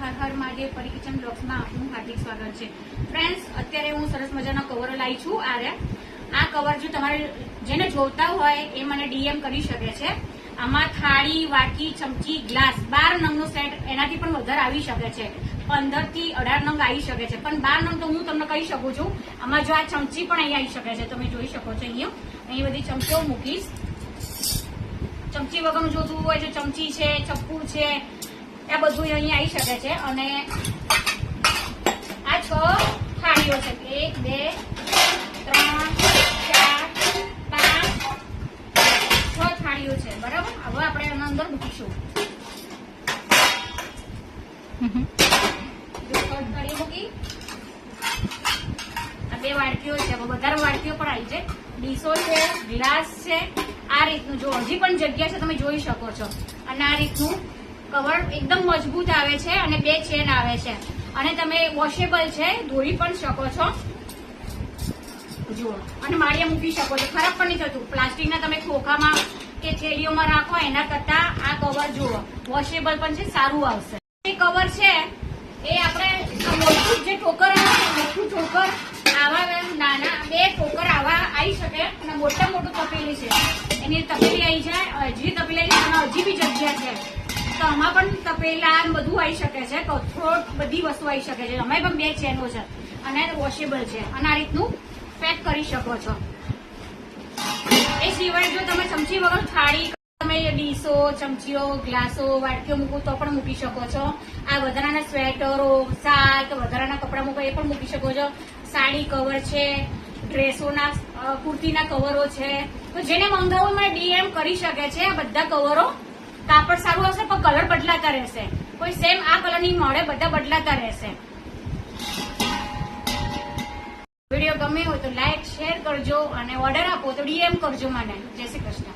હર હર મહાદેવ પરી કિચન બ્લોગ્સમાં આપનું હાર્દિક સ્વાગત છે. ફ્રેન્ડ્સ, અત્યારે હું સરસ મજાના કવરો લાવી છું. આ કવર જો તમારે જેને જોતા હોય એ મને ડીએમ કરી શકે છે. આમાં થાળી, વાટકી, ચમચી, ગ્લાસ 12 નંગનો સેટ, એનાથી પણ વધારે આવી શકે છે. 15 થી 18 નંગ આવી શકે છે, પણ 12 નંગ તો હું તમને કહી શકું છું. આમાં જો આ ચમચી પણ અહીં આવી શકે છે, તમે જોઈ શકો છો. અહીં બધી ચમચીઓ મૂકીશ. ચમચી વગરનું જોતું હોય જો ચમચી છે, ચપ્પુ છે, આ બધું અહીં આવી શકે છે. અને આ 6 થાળીઓ છે. 1 2 3 4 5 6 થાળીઓ છે. બરાબર, હવે આપણે એના અંદર મૂકીશું. થાળી મૂકી. આ 2 વાડકીઓ છે, વધારે વાડકીઓ પણ આવી છે. ડીશો છે, ગ્લાસ છે. આ રીતનું જો હજી પણ જગ્યા છે, તમે જોઈ શકો છો. અને આ રીતનું કવર એકદમ મજબૂત આવે છે અને 2 ચેન આવે છે. અને તમે વોશેબલ છે, ધોઈ પણ શકો છો. જુઓ, અને માળિયા મૂકી શકો છો, ખરાબ પણ નહીં થતું. પ્લાસ્ટિકના તમે ખોખામાં કે થેલીઓમાં રાખો એના કરતા આ કવર જુઓ વોશેબલ પણ છે, સારું આવશે. એ કવર છે એ આપણે મોટું જે ઠોકર આવે મોટું ઠોકર આવા નાના 2 ઠોકર આવા આવી શકે. અને મોટું તપેલી છે, એની તપેલી આવી જાય. હજી તપેલી આમાં હજી બી જગ્યા છે, તો આમાં પણ તપેલા બધું આવી શકે છે. કથરોટ બધી વસ્તુ આવી શકે છે. અમે પણ 2 ચેનો છે અને વોશેબલ છે. અને આ રીતનું પેક કરી શકો છો. એ સિવાય જો તમે ચમચી વગર થાળી, તમે ડીશો, ચમચીઓ, ગ્લાસો, વાટકીઓ મૂકો તો પણ મૂકી શકો છો. આ વધારાના સ્વેટરો, શાલ કે વધારાના કપડા મૂકો એ પણ મૂકી શકો છો. સાડી કવર છે, ડ્રેસોના કુર્તીના કવરો છે. તો જેને મંગાવવું મને ડીએમ કરી શકે છે. આ બધા કવરો કાપડ સારું હશે પણ કલર બદલાતા રહેશે. કોઈ સેમ આ કલરની મળે, બધા બદલાતા રહેશે. વિડીયો ગમે હોય તો લાઈક, શેર કરજો અને ઓર્ડર આપો તો ડીએમ કરજો મને. જય શ્રી કૃષ્ણ.